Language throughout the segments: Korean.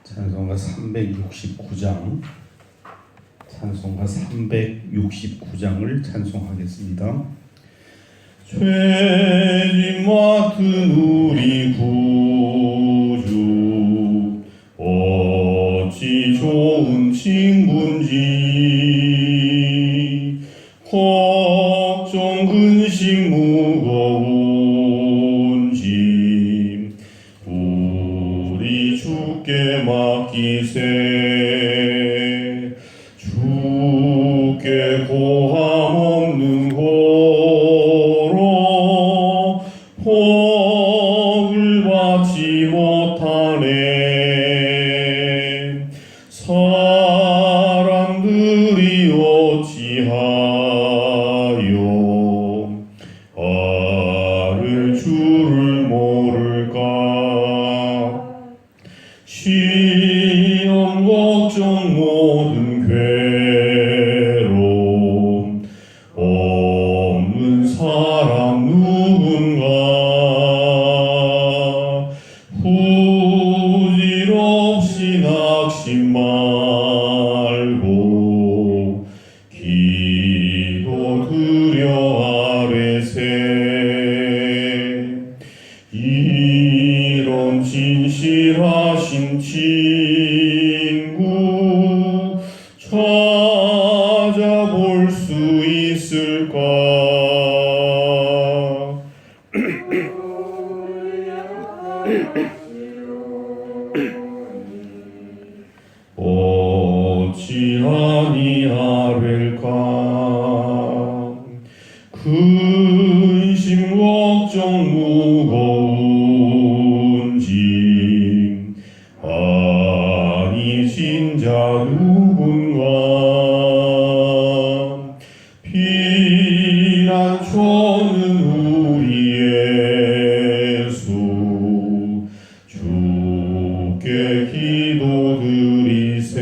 찬송가 369장, 찬송가 369장을 찬송하겠습니다. 죄짐 맡은 우리 구주 어찌 좋은 친구인지, 걱정 근심 무거운 짐 우리 주께 맡기세. 주께 고함 없는 고로 복을 받지 못하네. 사람들이 어찌하여 아를 줄을 모를까. 시험 걱정 모든 괴로움 없는 사람 누군가. 후질 없이 낙심 말고 기도 드려 아뢰세. 이런 진실하신 친구 찾아볼 수 있을까? 어찌 아니하릴까? 근심 걱정 무거운 짐 아니 진자 누군가. 피난처는 우리 예수 주께 기도드리세.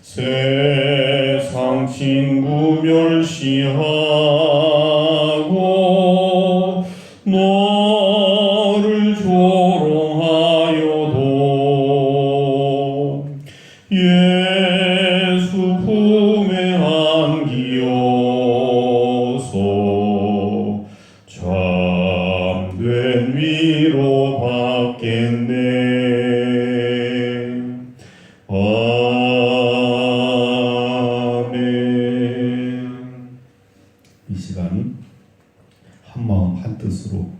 세상 친구 멸시하고 너를 조롱하여도 예수 품에 안기어서 참된 위로 받겠네. 이 시간 한마음 한뜻으로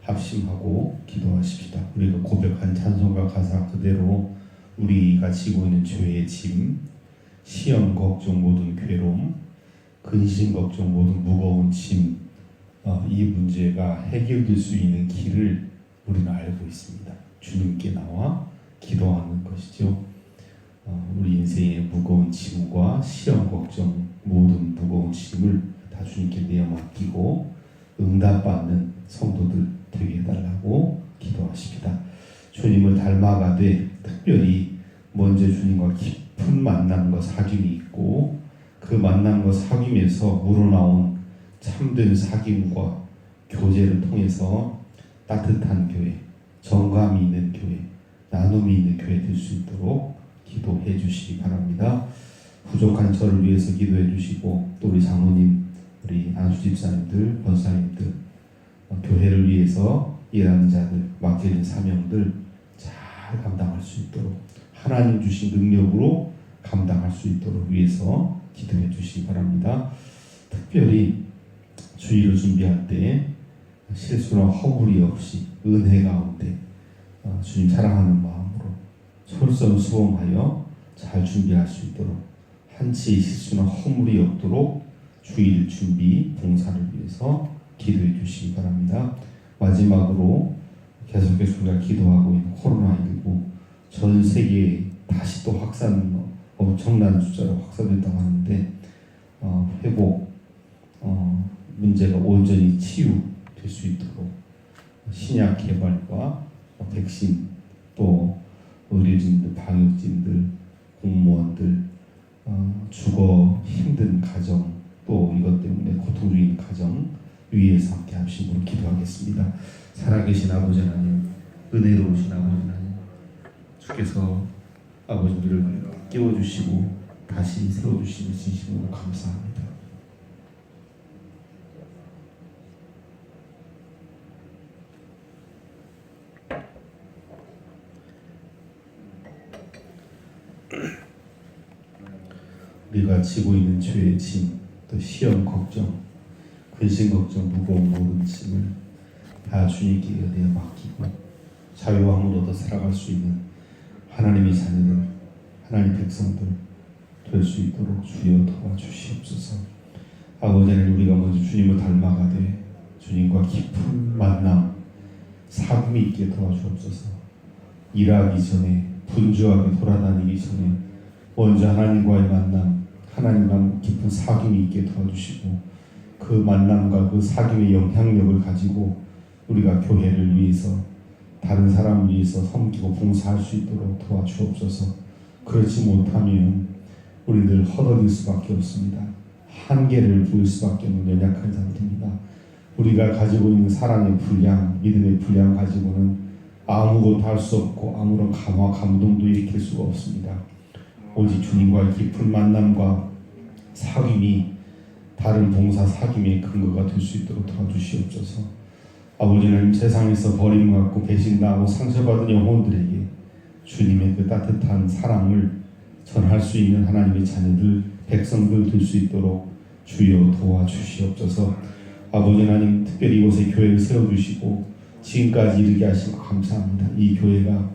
합심하고 기도하십시다. 우리가 고백한 찬송가 가사 그대로 우리가 지고 있는 죄의 짐, 시험 걱정 모든 괴로움, 근심 걱정 모든 무거운 짐, 이 문제가 해결될 수 있는 길을 우리는 알고 있습니다. 주님께 나와 기도하는 것이죠. 우리 인생의 무거운 짐과 시험 걱정 모든 무거운 짐을 다 주님께 내어 맡기고 응답받는 성도들 되게 해달라고 기도하십니다. 주님을 닮아가되 특별히 먼저 주님과 깊은 만남과 사귐이 있고, 그 만남과 사귐에서 우러나온 참된 사귐과 교제를 통해서 따뜻한 교회, 정감이 있는 교회, 나눔이 있는 교회 될 수 있도록 기도해 주시기 바랍니다. 부족한 저를 위해서 기도해 주시고, 또 우리 장로님, 우리 안수 집사님들, 권사님들, 교회를 위해서 일하는 자들, 맡겨진 사명들 잘 감당할 수 있도록, 하나님 주신 능력으로 감당할 수 있도록 위해서 기도해 주시기 바랍니다. 특별히 주일을 준비할 때 실수나 허물이 없이 은혜 가운데 주님 사랑하는 마음으로 솔선수범하여 잘 준비할 수 있도록, 한치의 실수나 허물이 없도록 주일 준비 봉사를 위해서 기도해 주시기 바랍니다. 마지막으로 계속해서 우리가 기도하고 있는 코로나19, 전 세계에 다시 또 엄청난 숫자로 확산된다고 하는데 회복 문제가 온전히 치유될 수 있도록 신약 개발과 백신, 또 의료진들, 방역진들, 공무원들, 주거 힘든 가정, 또 이것 때문에 고통 중인 가정 위에서 함께 합심으로 기도하겠습니다. 살아계신 아버지 하나님, 은혜로우신 아버지 하나님, 주께서 아버지 우리를 깨워주시고 다시 세워주시니 진심으로 감사합니다. 우리가 지고 있는 죄의 짐, 또 시험 걱정, 근심 걱정, 무거운 모든 짐을 다 주님께 내어 맡기고 자유함으로 얻어 살아갈 수 있는 하나님의 자녀들, 하나님 백성들 될 수 있도록 주여 도와주시옵소서. 아버지 하나님, 우리가 먼저 주님을 닮아가되 주님과 깊은 만남, 사귐이 있게 도와주옵소서. 일하기 전에, 분주하게 돌아다니기 전에 먼저 하나님과의 만남, 하나님과 깊은 사귐이 있게 도와주시고 그 만남과 그 사귐의 영향력을 가지고 우리가 교회를 위해서, 다른 사람을 위해서 섬기고 봉사할 수 있도록 도와주옵소서. 그렇지 못하면 우리들 헛어질 수밖에 없습니다. 한계를 보일 수밖에 없는 연약한 자들입니다. 우리가 가지고 있는 사랑의 분량, 믿음의 분량 가지고는 아무것도 할 수 없고 아무런 감화, 감동도 일으킬 수가 없습니다. 오직 주님과의 깊은 만남과 사귐이 다른 봉사 사귐의 근거가 될 수 있도록 도와주시옵소서. 아버지는 세상에서 버림받고 배신당하고 상처받은 영혼들에게 주님의 그 따뜻한 사랑을 전할 수 있는 하나님의 자녀들, 백성들 될 수 있도록 주여 도와주시옵소서. 아버지 하나님, 특별히 이곳에 교회를 세워주시고 지금까지 이르게 하시고 감사합니다. 이 교회가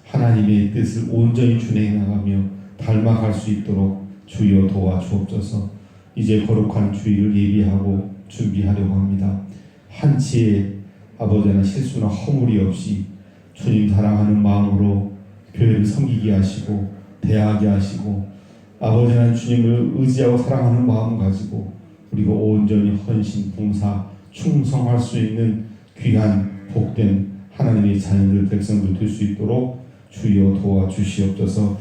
하나님의 뜻을 온전히 준행해 나가며 닮아갈 수 있도록 주여 도와주옵소서. 이제 거룩한 주일을 예비하고 준비하려고 합니다. 한치의 아버지 하나님 실수나 허물이 없이 주님 사랑하는 마음으로 교회를 섬기게 하시고 대하게 하시고 아버지 하나님 주님을 의지하고 사랑하는 마음 가지고 우리가 온전히 헌신, 봉사, 충성할 수 있는 귀한 복된 하나님의 자녀들, 백성들 될 수 있도록 주여 도와주시옵소서.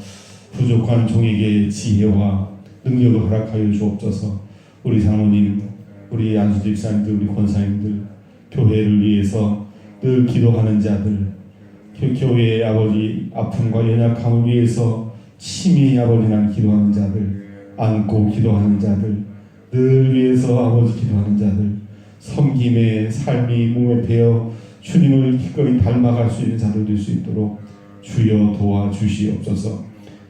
부족한 종에게 지혜와 능력을 허락하여 주옵소서. 우리 장로님, 우리 안수주 집사님들, 우리 권사님들, 교회를 위해서 늘 기도하는 자들, 교회의 아버지 아픔과 연약함을 위해서 심히 아버지 난 기도하는 자들, 안고 기도하는 자들, 늘 위해서 아버지 기도하는 자들, 섬김의 삶이 몸에 배어 주님을 기꺼이 닮아갈 수 있는 자들 될 수 있도록 주여 도와주시옵소서.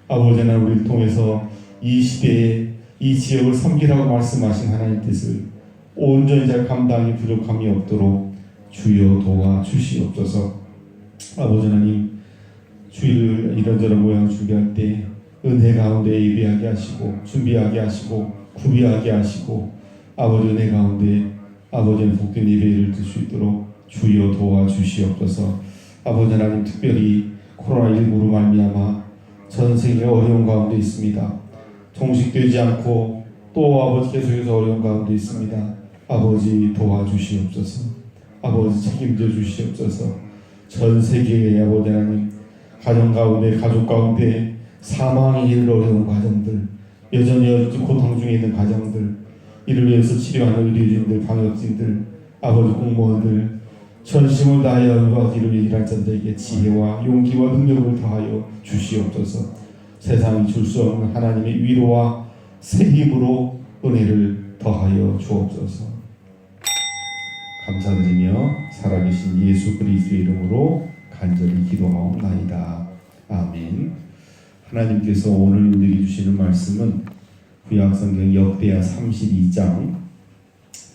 아버지 하나님, 우리를 통해서 이 시대에 이 지역을 섬기라고 말씀하신 하나님 뜻을 온전히 잘 감당이 부족함이 없도록 주여 도와주시옵소서. 아버지 하나님, 주일을 이런저런 모양 준비할 때 은혜 가운데 예비하게 하시고 준비하게 하시고 구비하게 하시고 아버지 은혜 가운데 아버지의 복된 예배를 드릴 수 있도록 주여 도와주시옵소서. 아버지 하나님, 특별히 코로나19로 말미암아 전 세계 어려운 가운데 있습니다. 종식되지 않고 또 아버지 계속해서 어려운 가운데 있습니다. 아버지 도와주시옵소서. 아버지 책임져 주시옵소서. 전 세계의 아버지 하나님, 가정 가운데, 가족 가운데 사망이 이를 어려운 가정들, 여전히 고통 중에 있는 가정들, 이를 위해서 치료하는 의료진들, 방역진들, 아버지 공무원들, 전심을 다하여 이를 위해 일할 자들에게 지혜와 용기와 능력을 더하여 주시옵소서. 세상이 줄 수 없는 하나님의 위로와 새 힘으로 은혜를 더하여 주옵소서. 감사드리며 살아계신 예수 그리스도의 이름으로 간절히 기도하옵나이다. 아멘. 하나님께서 오늘 우리에게 주시는 말씀은 구약성경 역대하 32장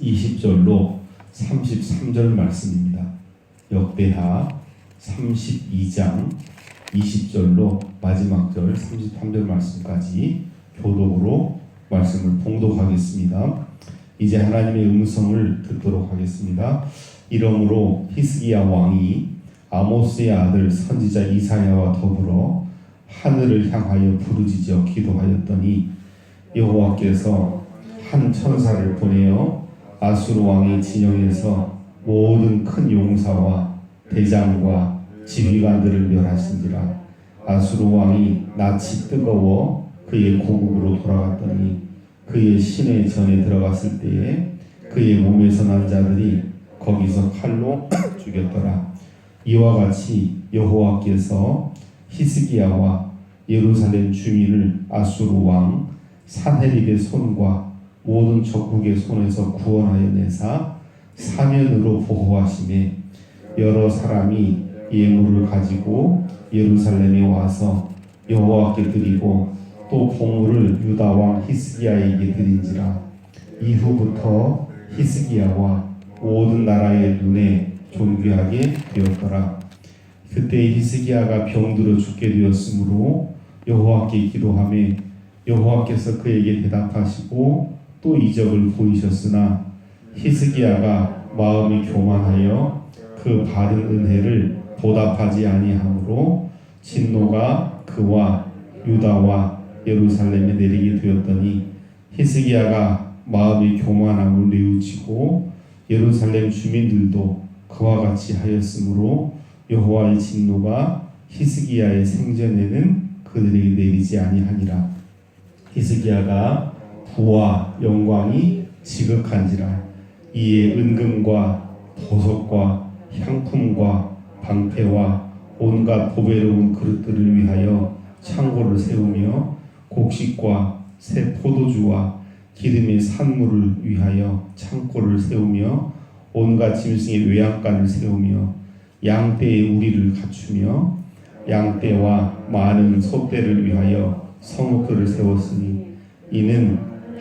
20절로 33절 말씀입니다. 역대하 32장 20절로 마지막 절 33절 말씀까지 교독으로 말씀을 봉독하겠습니다. 이제 하나님의 음성을 듣도록 하겠습니다. 이러므로 히스기야 왕이 아모스의 아들 선지자 이사야와 더불어 하늘을 향하여 부르짖어 기도하였더니 여호와께서 한 천사를 보내어 아수르 왕의 진영에서 모든 큰 용사와 대장과 지휘관들을 멸하신지라. 아수르 왕이 낯이 뜨거워 그의 고국으로 돌아갔더니 그의 시내 전에 들어갔을 때에 그의 몸에서 난 자들이 거기서 칼로 죽였더라. 이와 같이 여호와께서 히스기야와 예루살렘 주민을 아수르 왕 산헤립의 손과 모든 적국의 손에서 구원하여 내사 사면으로 보호하심에 여러 사람이 예물을 가지고 예루살렘에 와서 여호와께 드리고 또 보물을 유다 왕 히스기야에게 드린지라. 이후부터 히스기야와 모든 나라의 눈에 존귀하게 되었더라. 그때 히스기야가 병들어 죽게 되었으므로 여호와께 기도하며 여호와께서 그에게 대답하시고 또 이적을 보이셨으나 히스기야가 마음이 교만하여 그 받은 은혜를 보답하지 아니하므로 진노가 그와 유다와 예루살렘에 내리게 되었더니 히스기야가 마음이 교만함을 뉘우치고 예루살렘 주민들도 그와 같이 하였으므로 여호와의 진노가 히스기야의 생전에는 그들에게 내리지 아니하니라. 히스기야가 부와 영광이 지극한지라. 이에 은금과 보석과 향품과 방패와 온갖 보배로운 그릇들을 위하여 창고를 세우며 곡식과 새 포도주와 기름의 산물을 위하여 창고를 세우며 온갖 짐승의 외양간을 세우며 양떼의 우리를 갖추며 양떼와 많은 소떼를 위하여 성읍들을 세웠으니 이는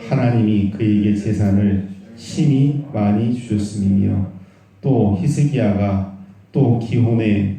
하나님이 그에게 재산을 심히 많이 주셨음이며 또 히스기야가 또 기혼의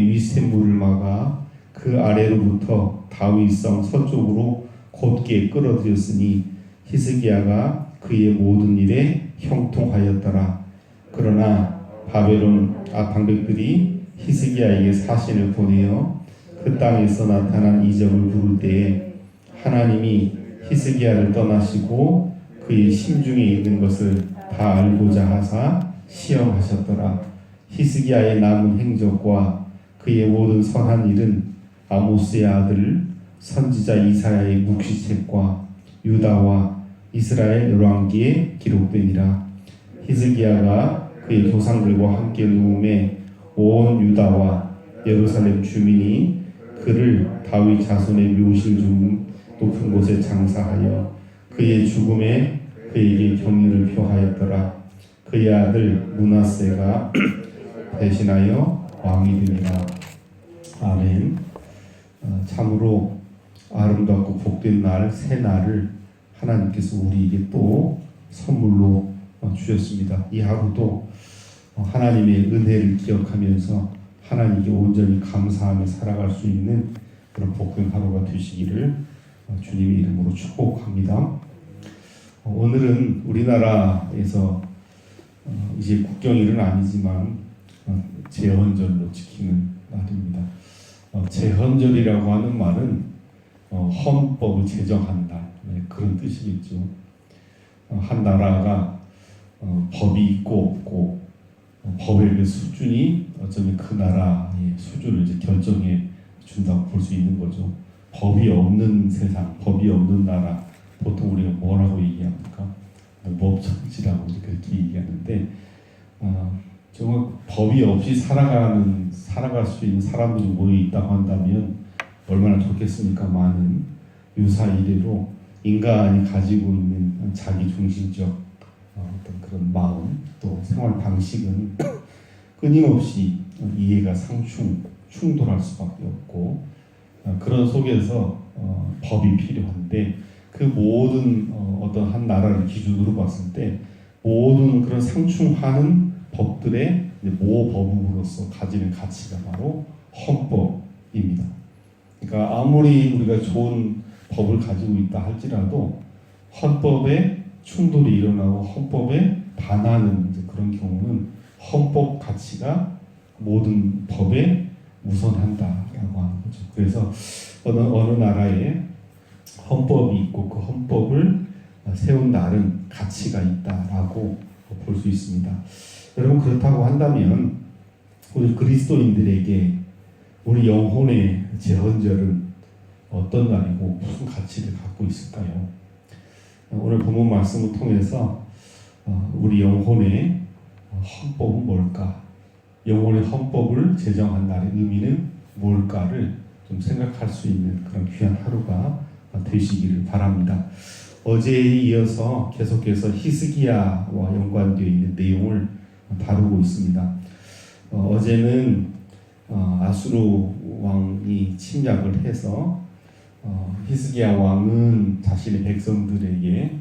위샘물을 막아 그 아래로부터 다윗성 서쪽으로 곧게 끌어들였으니 히스기야가 그의 모든 일에 형통하였더라. 그러나 바벨론 방백들이 히스기야에게 사신을 보내어 그 땅에서 나타난 이적을 부를 때에 하나님이 히스기야를 떠나시고 그의 심중에 있는 것을 다 알고자 하사 시험하셨더라. 히스기야의 남은 행적과 그의 모든 선한 일은 아모스의 아들 선지자 이사야의 묵시책과 유다와 이스라엘 열왕기에 기록되니라. 히스기야가 그의 조상들과 함께 누움에 온 유다와 예루살렘 주민이 그를 다윗 자손의 묘실 중 높은 곳에 장사하여 그의 죽음에 그에게 경의를 표하였더라. 그의 아들 므낫세가 대신하여 왕이 되니라. 아멘. 참으로 아름답고 복된 날, 새 날을 하나님께서 우리에게 또 선물로 주셨습니다. 이 하루도 하나님의 은혜를 기억하면서 하나님께 온전히 감사하며 살아갈 수 있는 그런 복된 하루가 되시기를 주님의 이름으로 축복합니다. 오늘은 우리나라에서 이제 국경일은 아니지만 제헌절로 지키는 날입니다. 제헌절이라고 하는 말은 헌법을 제정한 날, 그런 뜻이겠죠. 한 나라가 법이 있고 없고 법의 그 수준이 어쩌면 그 나라의 수준을 이제 결정해 준다고 볼 수 있는 거죠. 법이 없는 세상, 법이 없는 나라, 보통 우리가 뭐라고 얘기합니까? 법정지라고 그렇게 얘기하는데, 정말 법이 없이 살아갈 수 있는 사람들이 모여 있다고 한다면 얼마나 좋겠습니까? 많은 유사 이래로 인간이 가지고 있는 자기 중심적 어떤 그런 마음, 또 생활 방식은 끊임없이 이해가 충돌할 수밖에 없고, 그런 속에서 법이 필요한데, 그 모든 어떤 한 나라를 기준으로 봤을 때 모든 그런 상충하는 법들의 모법으로서 가지는 가치가 바로 헌법입니다. 그러니까 아무리 우리가 좋은 법을 가지고 있다 할지라도 헌법에 충돌이 일어나고 헌법에 반하는 그런 경우는 헌법 가치가 모든 법에 우선한다라고 하는 거죠. 그래서 어느 나라에 헌법이 있고 그 헌법을 세운 날은 가치가 있다라고 볼 수 있습니다. 여러분, 그렇다고 한다면 우리 그리스도인들에게 우리 영혼의 제헌절은 어떤 날이고 무슨 가치를 갖고 있을까요? 오늘 본문 말씀을 통해서 우리 영혼의 헌법은 뭘까? 영혼의 헌법을 제정한 날의 의미는 뭘까를 좀 생각할 수 있는 그런 귀한 하루가 되시기를 바랍니다. 어제에 이어서 계속해서 히스기야와 연관되어 있는 내용을 다루고 있습니다. 어제는 아수르 왕이 침략을 해서 히스기야 왕은 자신의 백성들에게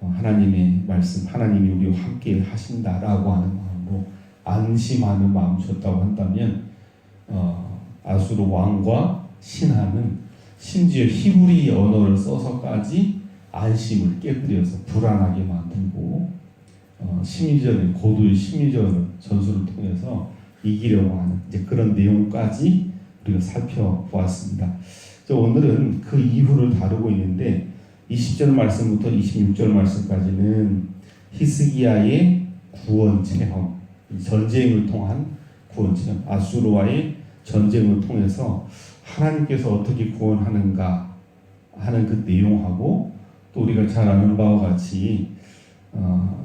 하나님의 말씀, 하나님이 우리와 함께 하신다라고 하는 마음으로 안심하는 마음을 줬다고 한다면 아수르 왕과 신하는 심지어 히브리 언어를 써서까지 안심을 깨뜨려서 불안하게 만들고 심리전에 고도의 심리전 전술을 통해서 이기려고 하는 이제 그런 내용까지 우리가 살펴보았습니다. 오늘은 그 이후를 다루고 있는데 20절 말씀부터 26절 말씀까지는 히스기야의 구원 체험, 전쟁을 통한 구원 체험, 아수르와의 전쟁을 통해서 하나님께서 어떻게 구원하는가 하는 그 내용하고 또 우리가 잘 아는 바와 같이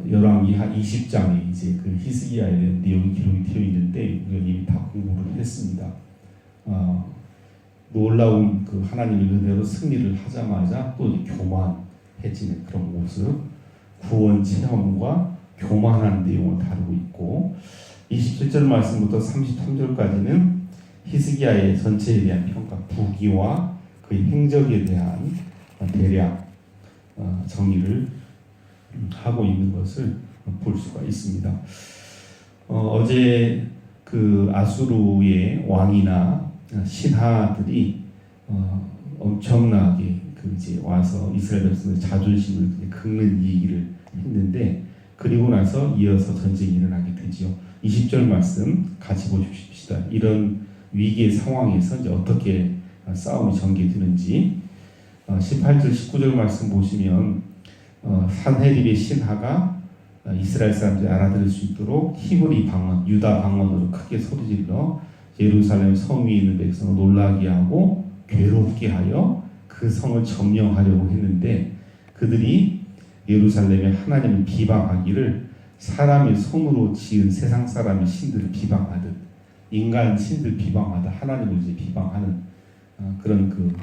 열왕기 한 20장에 이제 그 히스기야에 대한 내용이 기록이 되어 있는데 우리가 이미 다 공부를 했습니다. 놀라운 그 하나님의 은혜로 승리를 하자마자 또 교만해지는 그런 모습, 구원 체험과 교만한 내용을 다루고 있고 27절 말씀부터 33절까지는 히스기야의 전체에 대한 평가, 부귀와 그의 행적에 대한 대략 정의를 하고 있는 것을 볼 수가 있습니다. 어제 그 아수르의 왕이나 신하들이 엄청나게 그 이제 와서 이스라엘 백성의 자존심을 긁는 얘기를 했는데 그리고 나서 이어서 전쟁이 일어나게 되지요. 20절 말씀 같이 보십시다. 이런 위기의 상황에서 이제 어떻게 싸움이 전개되는지 18절 19절 말씀 보시면 산헤립의 신하가 이스라엘 사람들이 알아들을 수 있도록 히브리 방언, 유다 방언으로 크게 소리질러 예루살렘 성 위에 있는 백성을 놀라게 하고 괴롭게 하여 그 성을 점령하려고 했는데 그들이 예루살렘의 하나님을 비방하기를 사람의 손으로 지은 세상 사람의 신들을 비방하듯 인간 신들 비방하다 하나님을 이제 비방하는 그런 그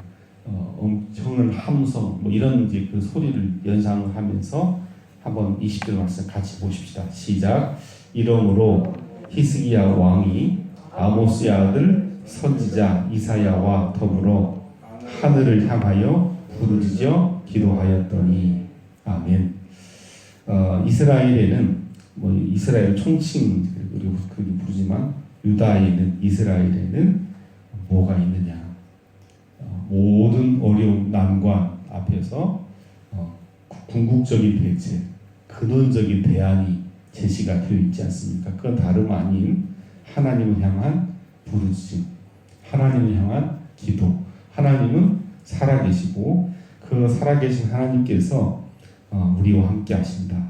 엄청난 함성 뭐 이런 이제 그 소리를 연상을 하면서 한번 20절 말씀 같이 보십시다. 시작. 이러므로 히스기야 왕이 아모스의 아들 선지자 이사야와 더불어 하늘을 향하여 부르짖어 기도하였더니 아멘. 이스라엘에는 뭐 이스라엘 총칭 우리가 그렇게 부르지만 유다에는 이스라엘에는 뭐가 있느냐? 모든 어려운 난관 앞에서 궁극적인 대책, 근원적인 대안이 제시가 되어 있지 않습니까? 그건 다름 아닌 하나님을 향한 부르짖음, 하나님을 향한 기도. 하나님은 살아계시고 그 살아계신 하나님께서 우리와 함께 하신다.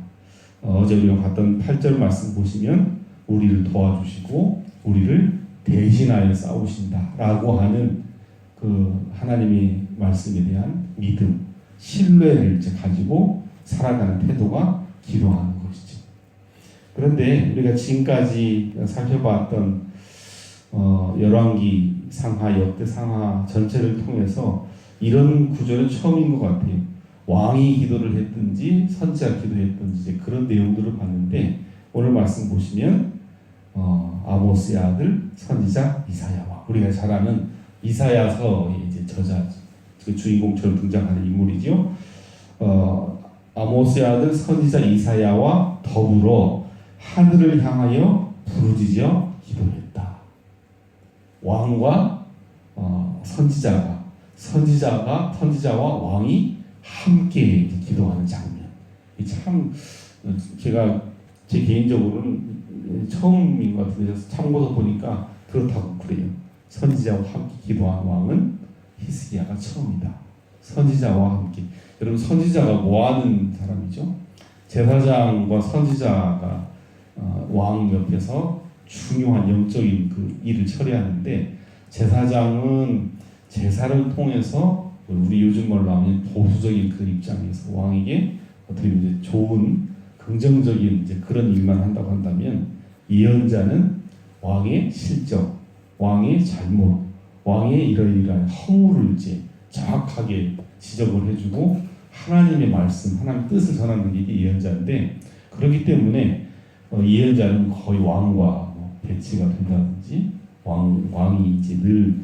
어제 우리가 봤던 8절 말씀 보시면 우리를 도와주시고 우리를 대신하여 싸우신다 라고 하는 그 하나님의 말씀에 대한 믿음, 신뢰를 가지고 살아가는 태도가 기도하는 것이죠. 그런데 우리가 지금까지 살펴봤던 열왕기 상하, 역대 상하 전체를 통해서 이런 구절은 처음인 것 같아요. 왕이 기도를 했든지 선지자가 기도했든지 이제 그런 내용들을 봤는데 오늘 말씀 보시면 아모스의 아들 선지자 이사야와 우리가 잘 아는 이사야서의 이제 저자 그 주인공처럼 등장하는 인물이죠. 아모스의 아들 선지자 이사야와 더불어 하늘을 향하여 부르짖어 기도했다. 왕과 선지자와 왕이 함께 기도하는 장면. 참 제가 제 개인적으로는 처음인 것 같은데 참고서 보니까 그렇다고 그래요. 선지자와 함께 기도한 왕은 히스기야가 처음이다. 선지자와 함께. 여러분 선지자가 뭐하는 사람이죠? 제사장과 선지자가 왕 옆에서 중요한 영적인 그 일을 처리하는데 제사장은 제사를 통해서 우리 요즘 말로 하면 보수적인 그 입장에서 왕에게 어떻게 이제 좋은 긍정적인 이제 그런 일만 한다고 한다면 예언자는 왕의 실적, 왕의 잘못, 왕의 이러이러한 허물을 이제 정확하게 지적을 해주고 하나님의 말씀, 하나님의 뜻을 전하는 게 이게 예언자인데, 그렇기 때문에 예언자는 거의 왕과 배치가 된다든지 왕이 이제 늘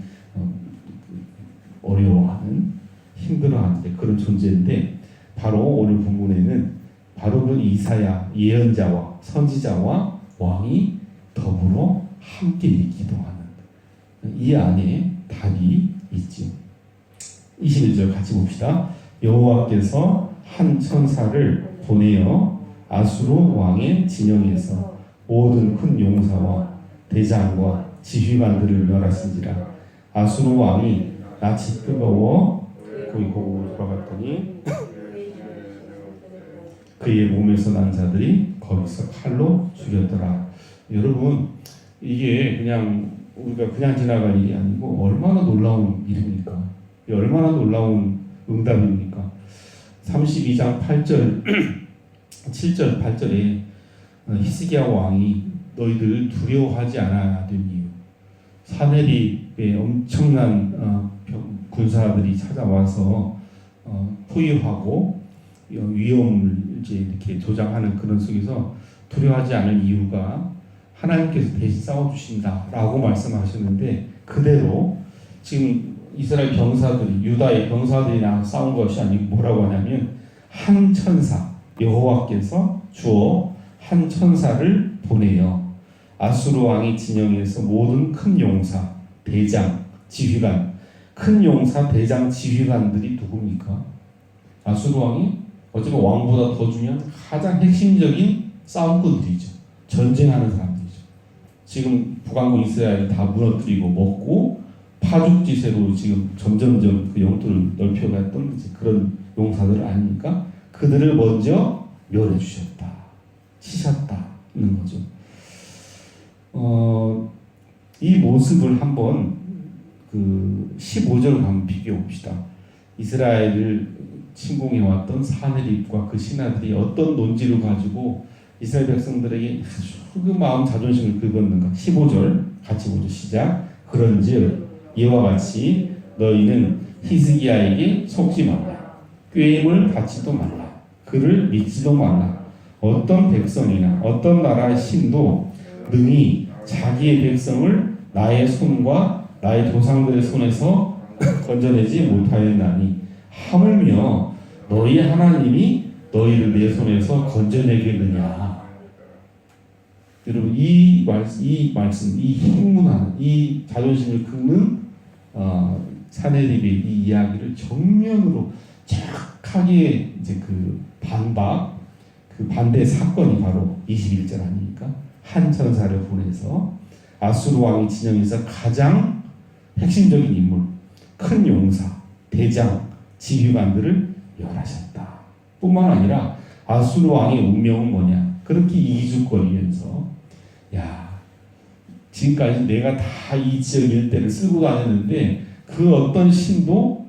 어려워하는, 힘들어하는 그런 존재인데, 바로 오늘 본문에는 바로 그 이사야 예언자와 선지자와 왕이 더불어 함께 기도하는 이 안에 답이 있죠. 21절 같이 봅시다. 여호와께서 한 천사를 보내어 아수르 왕의 진영에서 모든 큰 용사와 대장과 지휘관들을 멸하신지라. 아수르 왕이 낯이 뜨거워 거기 고국으로 돌아갔더니 그의 몸에서 난 자들이 거기서 칼로 죽였더라. 여러분, 이게 그냥 우리가 그냥 지나갈 일이 아니고 얼마나 놀라운 일입니까? 얼마나 놀라운 응답입니까? 32장 8절 7절 8절에 히스기야 왕이 너희들 두려워하지 않아야 될 이유, 사내립의 엄청난 군사들이 찾아와서 포위하고 위험을 이제 이렇게 조장하는 그런 속에서 두려워하지 않을 이유가 하나님께서 대신 싸워주신다라고 말씀하셨는데, 그대로 지금 이스라엘 병사들이, 유다의 병사들이랑 싸운 것이 아니고 뭐라고 하냐면 한 천사, 여호와께서 주어 한 천사를 보내요. 아수르 왕의 진영에서 모든 큰 용사, 대장, 지휘관, 큰 용사, 대장, 지휘관들이 누굽니까? 아수르 왕이 어쩌면 왕보다 더 중요한 가장 핵심적인 싸움꾼들이죠. 전쟁하는 사람들이죠. 지금 북왕국 이스라엘을 다 무너뜨리고 먹고 파죽지세로 지금 점점점 그 영토를 넓혀갔던 그런 용사들 아닙니까? 그들을 먼저 멸해 주셨다, 치셨다는 거죠. 이 모습을 한번 그 15절 한번 비교해 봅시다. 이스라엘을 침공해왔던 사내립과 그 신하들이 어떤 논지를 가지고 이스라엘 백성들에게 그 마음 자존심을 긁었는가. 15절 같이 보죠. 시작. 그런즉 이와 같이 너희는 히스기야에게 속지 말라. 꾀임을 받지도 말라. 그를 믿지도 말라. 어떤 백성이나 어떤 나라의 신도 능히 자기의 백성을 나의 손과 나의 조상들의 손에서 건져내지 못하였나니 하물며 너희의 하나님이 너희를 내 손에서 건져내겠느냐. 여러분, 이 말씀, 이 흥분하는, 이 자존심을 긁는 사내립의 이 이야기를 정면으로 정확하게 이제 그 반박, 그 반대 사건이 바로 21절 아닙니까? 한 천사를 보내서 아수르 왕의 진영에서 가장 핵심적인 인물, 큰 용사, 대장, 지휘관들을 멸하셨다. 뿐만 아니라 아수르 왕의 운명은 뭐냐? 그렇게 이주거리면서 지금까지 내가 다 이 지역 일대를 쓸고 다녔는데 그 어떤 신도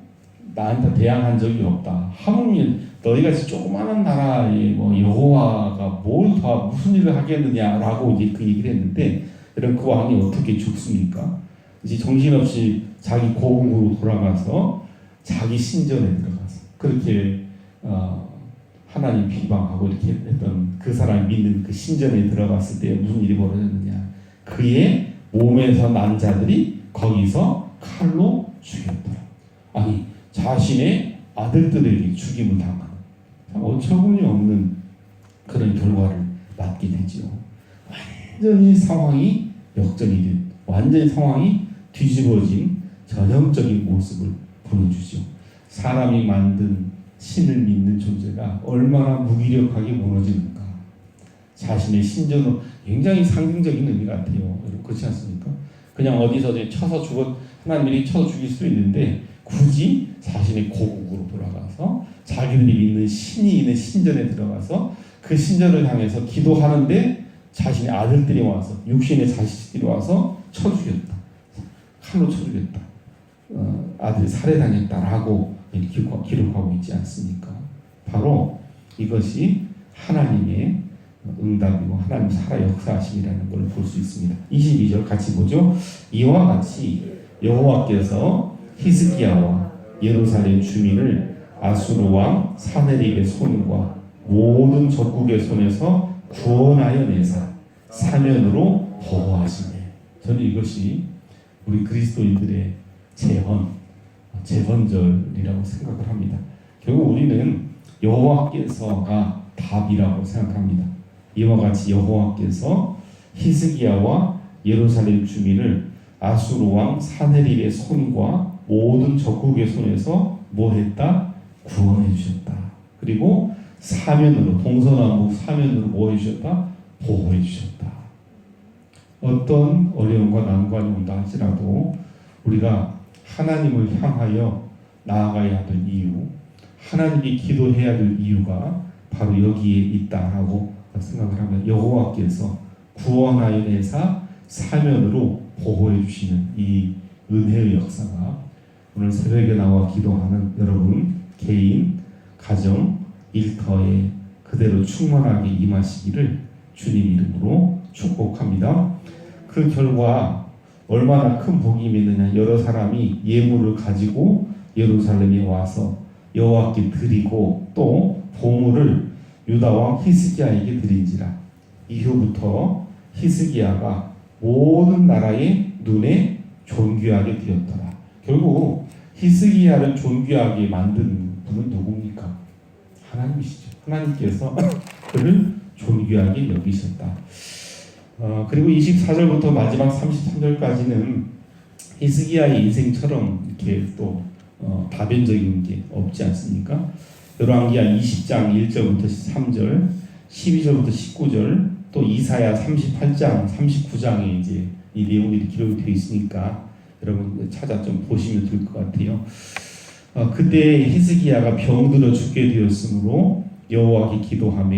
나한테 대항한 적이 없다. 하물며 너희가 조그마한 나라에 여호와가 뭘 더 무슨 일을 하겠느냐라고 이제 그 얘기를 했는데, 여러분, 그 왕이 어떻게 죽습니까? 이제 정신없이 자기 고궁으로 돌아가서 자기 신전에 들어가서 그렇게 하나님 비방하고 이렇게 했던 그 사람이 믿는 그 신전에 들어갔을 때 무슨 일이 벌어졌느냐? 그의 몸에서 난 자들이 거기서 칼로 죽였더라. 아니, 자신의 아들들에게 죽임을 당하는 어처구니 없는 그런 결과를 맞게 되지요. 완전히 상황이 역전이 된, 완전히 상황이 뒤집어진 전형적인 모습을 보여주죠. 사람이 만든 신을 믿는 존재가 얼마나 무기력하게 무너지는가. 자신의 신전으로, 굉장히 상징적인 의미 같아요. 그렇지 않습니까? 그냥 어디서 쳐서 하나님이 쳐서 죽일 수 있는데 굳이 자신의 고국으로 돌아가서 자기들이 믿는 신이 있는 신전에 들어가서 그 신전을 향해서 기도하는데 자신의 아들들이 와서, 육신의 자식들이 와서 쳐 죽였다. 칼로 쳐 죽였다. 아들이 살해당했다라고 기록하고 있지 않습니까? 바로 이것이 하나님의 응답이고 하나님 살아 역사하심이라는 걸 볼 수 있습니다. 22절 같이 보죠. 이와 같이 여호와께서 히스기야와 예루살렘 주민을 아수르 왕 사네립의 손과 모든 적국의 손에서 구원하여 내사 사면으로 보호하시네. 저는 이것이 우리 그리스도인들의 재헌절이라고 생각을 합니다. 결국 우리는 여호와께서가 답이라고 생각합니다. 이와 같이 여호와께서 히스기야와 예루살렘 주민을 아수르 왕 사네립의 손과 모든 적국의 손에서 뭐 했다? 구원해 주셨다. 그리고 사면으로 동서남북 사면으로 뭐 해주셨다? 보호해 주셨다. 어떤 어려움과 난관이 온다 할지라도 우리가 하나님을 향하여 나아가야 할 이유, 하나님께 기도해야 될 이유가 바로 여기에 있다라고 생각을 하면 여호와께서 구원하여 내사 사면으로 보호해 주시는 이 은혜의 역사가 오늘 새벽에 나와 기도하는 여러분 개인, 가정, 일터에 그대로 충만하게 임하시기를 주님 이름으로 축복합니다. 그 결과 얼마나 큰 복이 있느냐. 여러 사람이 예물을 가지고 예루살렘에 와서 여호와께 드리고 또 보물을 유다 왕 히스기야에게 드린지라. 이후부터 히스기야가 모든 나라의 눈에 존귀하게 되었더라. 결국 히스기야를 존귀하게 만든 분은 누굽니까? 하나님이시죠. 하나님께서 그를 존귀하게 여기셨다. 그리고 24절부터 마지막 33절까지는 히스기야의 인생처럼 이렇게 또 다변적인 게 없지 않습니까? 열왕기하 20장 1절부터 3절, 12절부터 19절, 또 이사야 38장, 39장에 이제 이 내용들이 기록이 되어 있으니까 여러분 찾아 좀 보시면 될 것 같아요. 그때 히스기야가 병들어 죽게 되었으므로 여호와께 기도하며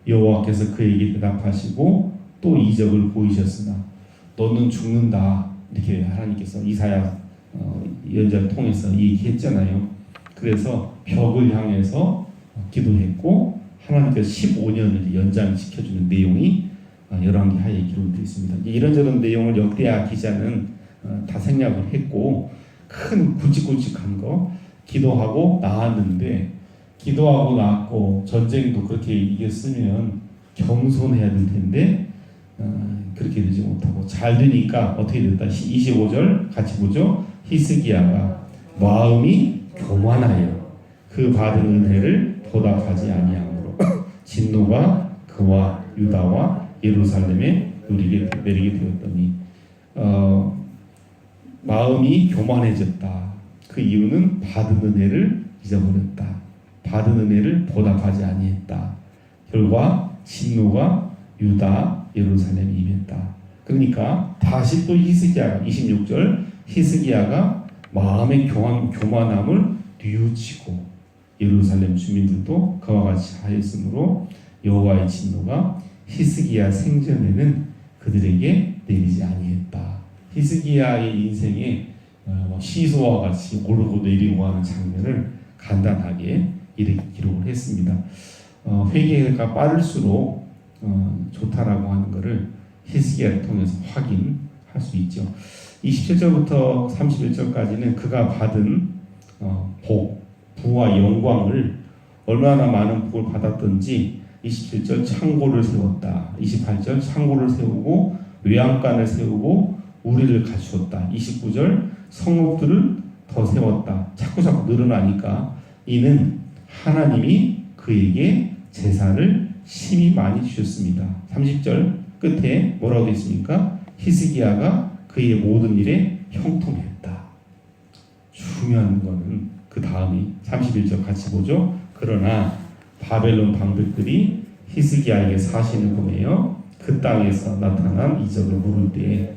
여호와께서 그에게 대답하시고 또 이적을 보이셨으나 너는 죽는다. 이렇게 하나님께서 이사야 예언자를 통해서 얘기했잖아요. 그래서 벽을 향해서 기도했고 하나님께서 15년을 연장시켜주는 내용이 열왕기하에 기록되어 있습니다. 이런저런 내용을 역대하 기자는 다 생략을 했고 큰 굵직굵직한 거 기도하고 나왔는데 기도하고 나왔고 전쟁도 그렇게 이겼으면 겸손해야 될 텐데 그렇게 되지 못하고 잘 되니까 어떻게 됐다? 25절 같이 보죠. 히스기야가 마음이 교만하여 그 받은 은혜를 보답하지 아니함으로 진노가 그와 유다와 예루살렘에 내리게 되었더니 마음이 교만해졌다. 그 이유는 받은 은혜를 잊어버렸다. 받은 은혜를 보답하지 아니했다. 결과 진노가 유다, 예루살렘에 임했다. 그러니까 다시 또 히스기야가 26절 히스기야가 마음의 교만함을 뉘우치고 예루살렘 주민들도 그와 같이 하였으므로 여호와의 진노가 히스기야 생전에는 그들에게 내리지 아니했다. 히스기야의 인생에 시소와 같이 오르고 내리고 하는 장면을 간단하게 이렇게 기록을 했습니다. 회개가 빠를수록 좋다라고 하는 것을 히스기야를 통해서 확인할 수 있죠. 27절부터 31절까지는 그가 받은 부와 영광을 얼마나 많은 복을 받았던지 27절 창고를 세웠다. 28절 창고를 세우고 외양간을 세우고 우리를 갖추었다. 29절 성읍들을 더 세웠다. 자꾸 늘어나니까 이는 하나님이 그에게 재산을 심히 많이 주셨습니다. 30절 끝에 뭐라고 되어 있습니까? 히스기야가 그의 모든 일에 형통했다. 중요한 거는 그 다음이 31절 같이 보죠. 그러나 바벨론 방백들이 히스기야에게 사신을 보내어 그 땅에서 나타난 이적을 물을 때에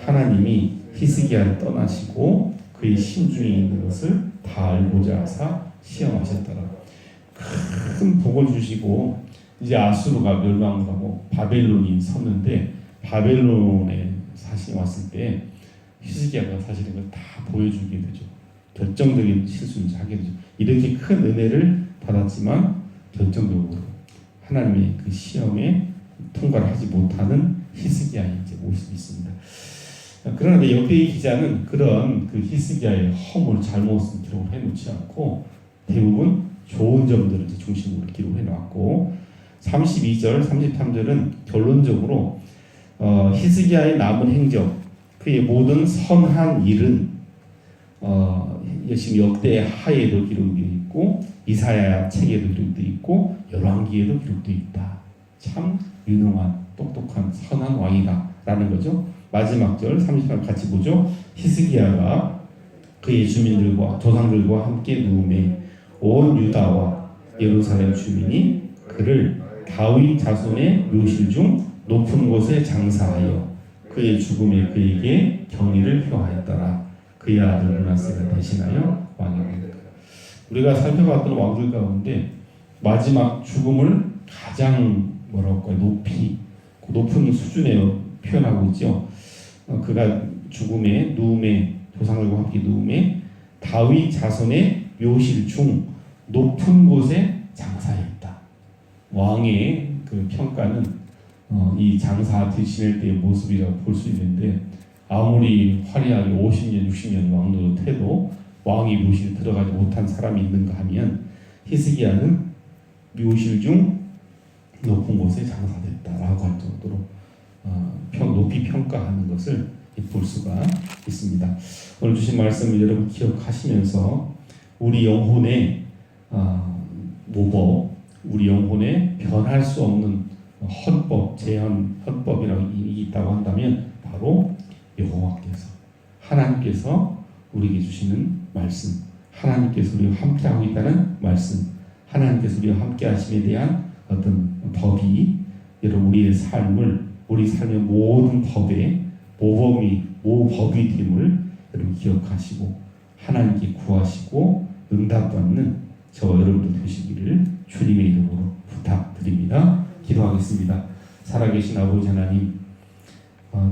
하나님이 히스기야를 떠나시고 그의 심중에 있는 것을 다 알고자 하사 시험하셨더라. 큰 복을 주시고 이제 아수르가 멸망하고 바벨론이 섰는데 바벨론에 사신이 왔을 때 히스기야가 사실은 그걸 다 보여주게 되죠. 결정적인 실수를 하게 되죠. 이렇게 큰 은혜를 받았지만 결정적으로 하나님의 그 시험에 통과를 하지 못하는 히스기야의 이제 모습이 있습니다. 그런데 역대의 기자는 그런 그 히스기야의 허물, 잘못을 기록을 해놓지 않고 대부분 좋은 점들을 이제 중심으로 기록해 놨고 32절, 33절은 결론적으로 히스기야의 남은 행적, 그의 모든 선한 일은 열심히 역대 하에도 기록되어 있고 이사야 책에도 기록되어 있고 열왕기에도 기록되어 있다. 참 유능한 똑똑한 선한 왕이다 라는 거죠. 마지막 절 30절 같이 보죠. 히스기야가 그의 주민들과 조상들과 함께 누우매 온 유다와 예루살렘 주민이 그를 다윗 자손의 묘실 중 높은 곳에 장사하여 그의 죽음에 그에게 경의를 표하였더라. 그의 아들 므낫세가 대신하여 왕이 되었다. 우리가 살펴봤던 왕들 가운데 마지막 죽음을 가장 높이 높은 수준에 표현하고 있죠. 그가 죽음에 누움에 조상들과 함께 누움에 다윗 자손의 묘실 중 높은 곳에 장사했다. 왕의 그 평가는 이 장사 지낼 때의 모습이라고 볼 수 있는데 아무리 화려하게 50년, 60년 왕노로 태도 왕의 묘실에 들어가지 못한 사람이 있는가 하면 히스기야는 묘실 중 높은 곳에 장사됐다라고 할 정도로 높이 평가하는 것을 볼 수가 있습니다. 오늘 주신 말씀을 여러분 기억하시면서 우리 영혼의 모법, 우리 영혼의 변할 수 없는 헌법, 제한 헌법이라고 있다고 한다면 바로 여호와께서 하나님께서 우리에게 주시는 말씀, 하나님께서 우리와 함께하고 있다는 말씀, 하나님께서 우리와 함께하심에 대한 어떤 법이 여러분 우리의 삶을 우리 삶의 모든 법의 모법이 됨을 여러분 기억하시고 하나님께 구하시고 응답받는 저와 여러분들 되시기를 주님의 이름으로 부탁드립니다. 기도하겠습니다. 살아계신 아버지 하나님,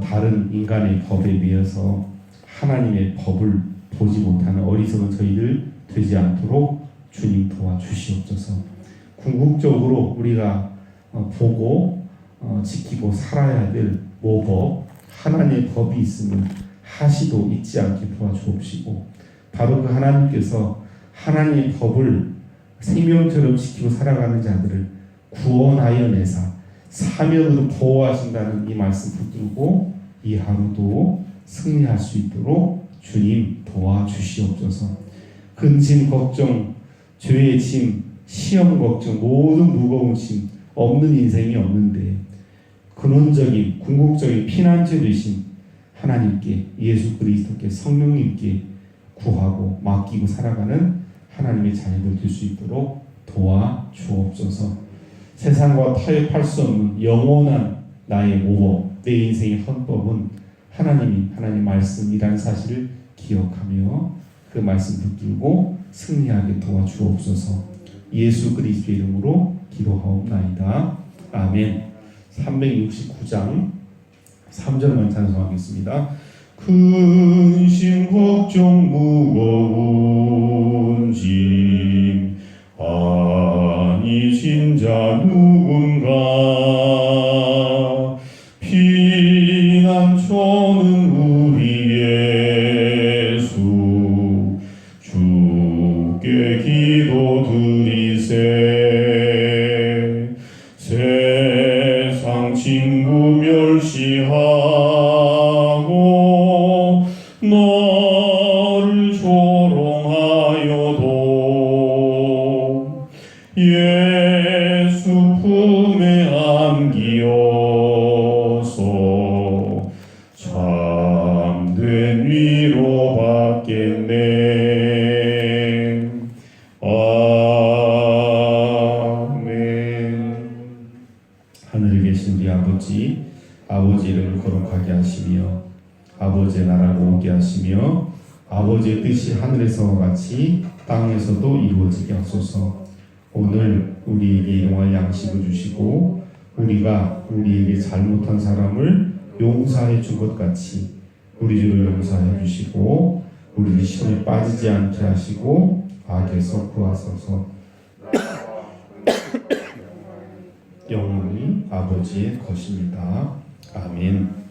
다른 인간의 법에 비해서 하나님의 법을 보지 못하는 어리석은 저희들 되지 않도록 주님 도와주시옵소서. 궁극적으로 우리가 보고 지키고 살아야 될 모법, 하나님의 법이 있으면 하시도 잊지 않게 도와주옵시고 바로 그 하나님께서 하나님의 법을 생명처럼 지키고 살아가는 자들을 구원하여 내사 사명으로 보호하신다는 이 말씀 붙들고 이 하루도 승리할 수 있도록 주님 도와주시옵소서. 근심 걱정, 죄의 짐, 시험 걱정, 모든 무거운 짐 없는 인생이 없는데 근원적인 궁극적인 피난처 되신 하나님께, 예수 그리스도께, 성령님께 구하고 맡기고 살아가는 하나님의 자녀들 될 수 있도록 도와주옵소서. 세상과 타협할 수 없는 영원한 나의 모범, 내 인생의 헌법은 하나님 말씀이라는 사실을 기억하며 그 말씀 붙들고 승리하게 도와주옵소서. 예수 그리스도의 이름으로 기도하옵나이다. 아멘. 369장 3절만 찬송하겠습니다. 근심 걱정 무거운 짐 아니신 자 누군가 피난처는 우리 예수 주께 기도드리세 세상 친구 멸시하고 너를 조롱하여도 예수 품에 안기어서 참된 위로 받겠네. 아멘. 하늘에 계신 우리 아버지 이름을 거룩하게 하시며 아버지의 나라가 오게 하시며 아버지의 뜻이 하늘에서와 같이 땅에서도 이루어지게 하소서. 오늘 우리에게 일용할 양식을 주시고 우리에게 잘못한 사람을 용서해 준 것 같이 우리 주를 용서해 주시고 우리를 시험에 빠지지 않게 하시고 악에서 구하소서. 영원히 아버지의 것입니다. 아멘.